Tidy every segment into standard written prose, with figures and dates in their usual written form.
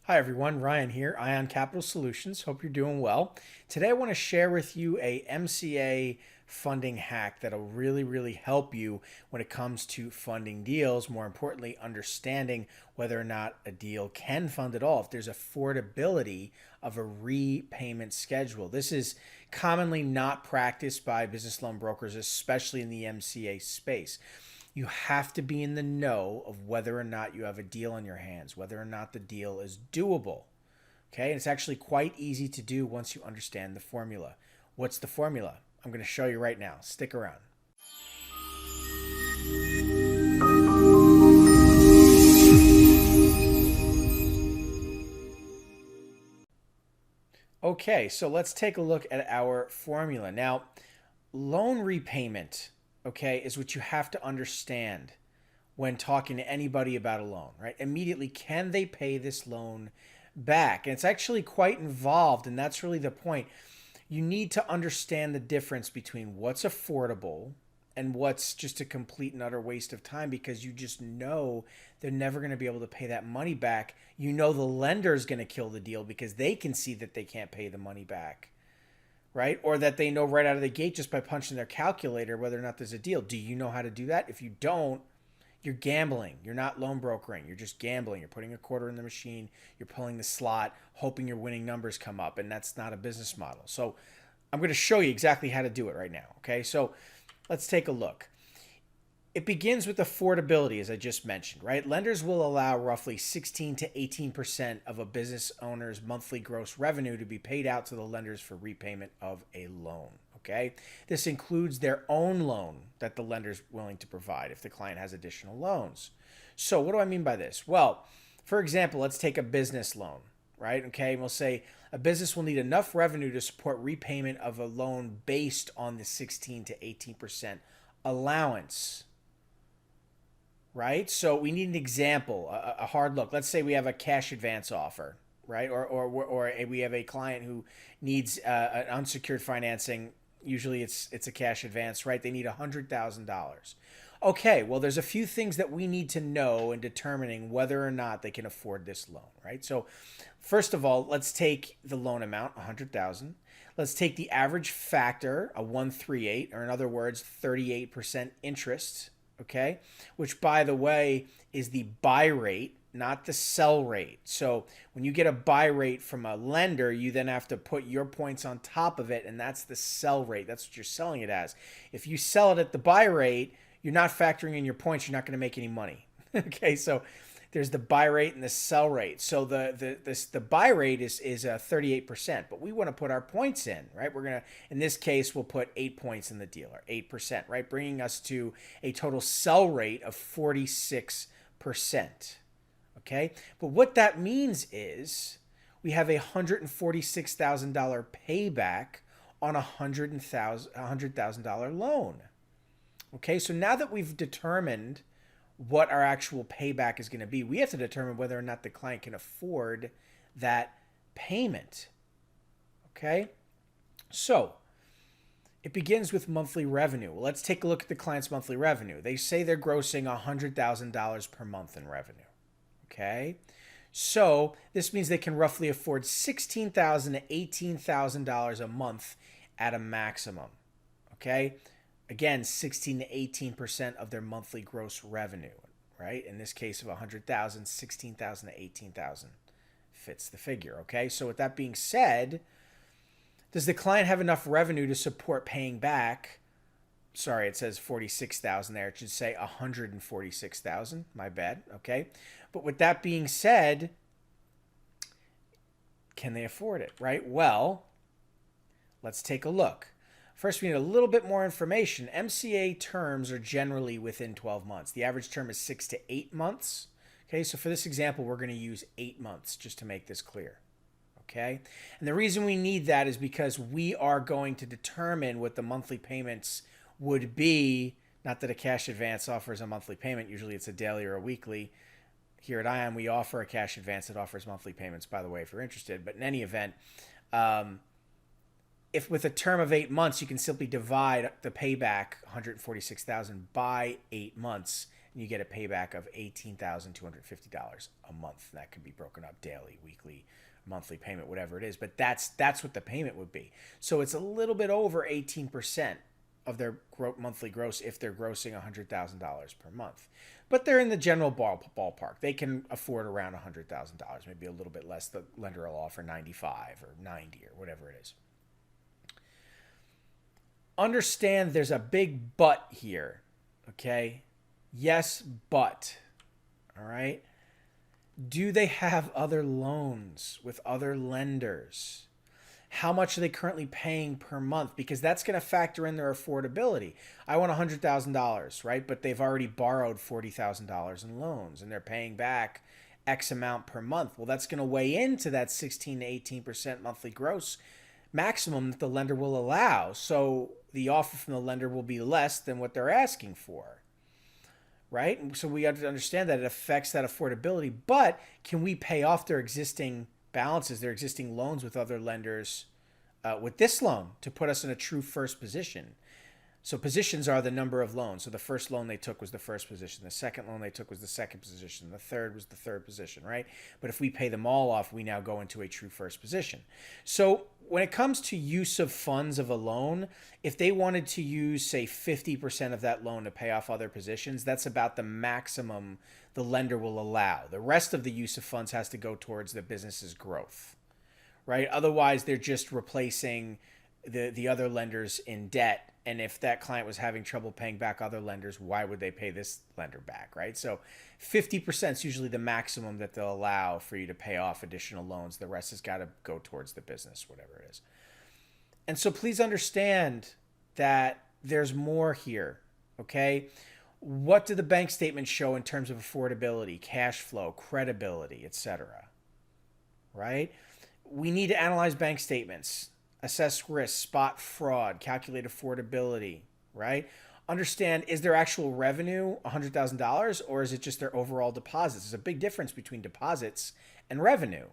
Hi everyone, Ryan here, Ion Capital Solutions. Hope you're doing well. Today I want to share with you a MCA funding hack that'll really help you when it comes to funding deals. More importantly, understanding whether or not a deal can fund at all, if there's affordability of a repayment schedule. This is commonly not practiced by business loan brokers, especially in the MCA space. You have to be in the know of whether or not you have a deal on your hands, whether or not the deal is doable. Okay, and it's actually quite easy to do once you understand the formula. What's the formula? I'm going to show you right now. Stick around. Okay, so let's take a look at our formula. Now, loan repayment, okay, is what you have to understand when talking to anybody about a loan, right? Immediately, can they pay this loan back? And it's actually quite involved, and that's really the point. You need to understand the difference between what's affordable and what's just a complete and utter waste of time, because you just know they're never going to be able to pay that money back. You know the lender is going to kill the deal because they can see that they can't pay the money back, right? Or that they know right out of the gate just by punching their calculator whether or not there's a deal. Do you know how to do that? If you don't, you're gambling. You're not loan brokering. You're just gambling. You're putting a quarter in the machine. You're pulling the slot, hoping your winning numbers come up. And that's not a business model. So I'm going to show you exactly how to do it right now. Okay, so let's take a look. It begins with affordability, as I just mentioned, right? Lenders will allow roughly 16 to 18% of a business owner's monthly gross revenue to be paid out to the lenders for repayment of a loan. Okay, this includes their own loan that the lender's willing to provide if the client has additional loans. So what do I mean by this? Well, for example, let's take a business loan, right? Okay, and we'll say a business will need enough revenue to support repayment of a loan based on the 16 to 18% allowance, right? So we need an example, a hard look. Let's say we have a cash advance offer, right? Or we have a client who needs an unsecured financing. Usually it's a cash advance, right? They need $100,000. Okay, well, there's a few things that we need to know in determining whether or not they can afford this loan, right? So first of all, let's take the loan amount, $100,000. Let's take the average factor, a 138, or in other words, 38% interest, okay? Which, by the way, is the buy rate, not the sell rate. So when you get a buy rate from a lender, you then have to put your points on top of it, and that's the sell rate. That's what you're selling it as. If you sell it at the buy rate, you're not factoring in your points. You're not going to make any money. Okay, so there's the buy rate and the sell rate. So the buy rate is 38%, but we want to put our points in, right? We're going to, in this case, we'll put 8 points in the deal, or 8%, right? Bringing us to a total sell rate of 46%. Okay, but what that means is we have a $146,000 payback on a $100,000 loan. Okay, so now that we've determined what our actual payback is going to be, we have to determine whether or not the client can afford that payment. Okay, so it begins with monthly revenue. Well, let's take a look at the client's monthly revenue. They say they're grossing $100,000 per month in revenue. Okay, so this means they can roughly afford $16,000 to $18,000 a month at a maximum. Okay, again, 16 to 18% of their monthly gross revenue, right? In this case of 100,000, 16,000 to 18,000 fits the figure. Okay, so with that being said, does the client have enough revenue to support paying back? Sorry, it says 46,000 there. It should say 146,000. My bad. Okay. But with that being said, can they afford it, right? Well, let's take a look. First, we need a little bit more information. MCA terms are generally within 12 months. The average term is 6 to 8 months. Okay, so for this example, we're going to use 8 months just to make this clear. Okay, and the reason we need that is because we are going to determine what the monthly payments would be. Not that a cash advance offers a monthly payment. Usually it's a daily or a weekly. Here at ION, we offer a cash advance that offers monthly payments, by the way, if you're interested. But in any event, if with a term of 8 months, you can simply divide the payback, $146,000, by 8 months. and you get a payback of $18,250 a month. And that could be broken up daily, weekly, monthly payment, whatever it is. But that's what the payment would be. So it's a little bit over 18% of their monthly gross if they're grossing $100,000 per month. But they're in the general ballpark. They can afford around $100,000, maybe a little bit less. The lender will offer 95 or 90 or whatever it is. Understand there's a big but here, okay? Yes, but, all right? Do they have other loans with other lenders? How much are they currently paying per month? Because that's going to factor in their affordability. I want $100,000, right? But they've already borrowed $40,000 in loans and they're paying back X amount per month. Well, that's going to weigh into that 16 to 18% monthly gross maximum that the lender will allow. So the offer from the lender will be less than what they're asking for, right? And so we have to understand that it affects that affordability. But can we pay off their existing balances, their existing loans with other lenders with this loan to put us in a true first position? So positions are the number of loans. So the first loan they took was the first position. The second loan they took was the second position. The third was the third position, right? But if we pay them all off, we now go into a true first position. So when it comes to use of funds of a loan, if they wanted to use, say, 50% of that loan to pay off other positions, that's about the maximum the lender will allow. The rest of the use of funds has to go towards the business's growth, right? Otherwise, they're just replacing the other lenders in debt. And if that client was having trouble paying back other lenders, why would they pay this lender back, right? So 50% is usually the maximum that they'll allow for you to pay off additional loans. The rest has got to go towards the business, whatever it is. And so please understand that there's more here, okay? What do the bank statements show in terms of affordability, cash flow, credibility, etc., right? We need to analyze bank statements, assess risk, spot fraud, calculate affordability, right? Understand, is their actual revenue $100,000 or is it just their overall deposits? There's a big difference between deposits and revenue,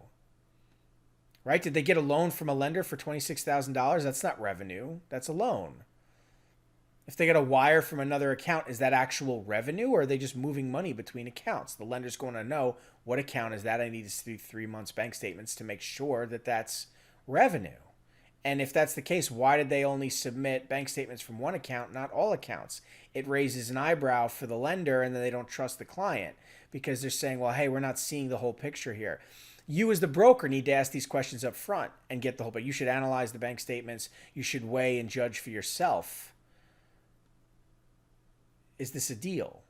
right? Did they get a loan from a lender for $26,000? That's not revenue. That's a loan. If they get a wire from another account, is that actual revenue or are they just moving money between accounts? The lender's going to know what account is that. I need to see 3 months bank statements to make sure that that's revenue. And if that's the case, why did they only submit bank statements from one account, not all accounts? It raises an eyebrow for the lender, and then they don't trust the client because they're saying, well, hey, we're not seeing the whole picture here. You as the broker need to ask these questions up front and get the whole, but you should analyze the bank statements. You should weigh and judge for yourself. Is this a deal,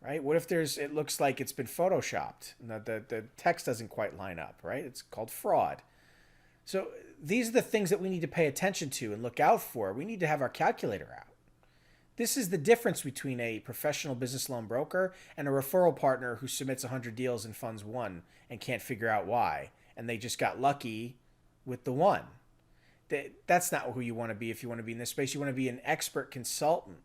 right? What if it looks like it's been photoshopped and the text doesn't quite line up, right? It's called fraud. So these are the things that we need to pay attention to and look out for. We need to have our calculator out. This is the difference between a professional business loan broker and a referral partner who submits 100 deals and funds one and can't figure out why. And they just got lucky with the one. That's not who you want to be if you want to be in this space. You want to be an expert consultant,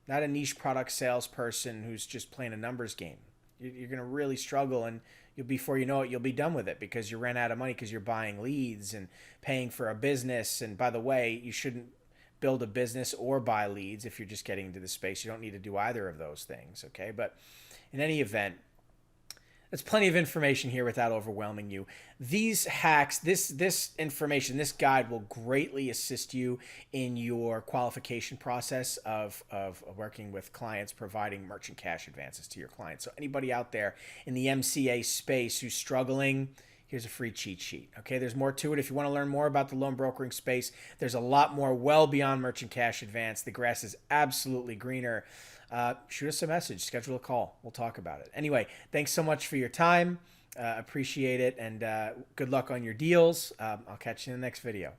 not a niche product salesperson who's just playing a numbers game. You're going to really struggle, and before you know it, you'll be done with it because you ran out of money because you're buying leads and paying for a business. And by the way, you shouldn't build a business or buy leads if you're just getting into the space. You don't need to do either of those things, okay? But in any event, there's plenty of information here without overwhelming you. These hacks, this information, this guide will greatly assist you in your qualification process of working with clients, providing merchant cash advances to your clients. So anybody out there in the MCA space who's struggling, here's a free cheat sheet. Okay, there's more to it. If you want to learn more about the loan brokering space, there's a lot more well beyond merchant cash advance. The grass is absolutely greener. Shoot us a message, schedule a call. We'll talk about it. Anyway, thanks so much for your time. Appreciate it. And good luck on your deals. I'll catch you in the next video.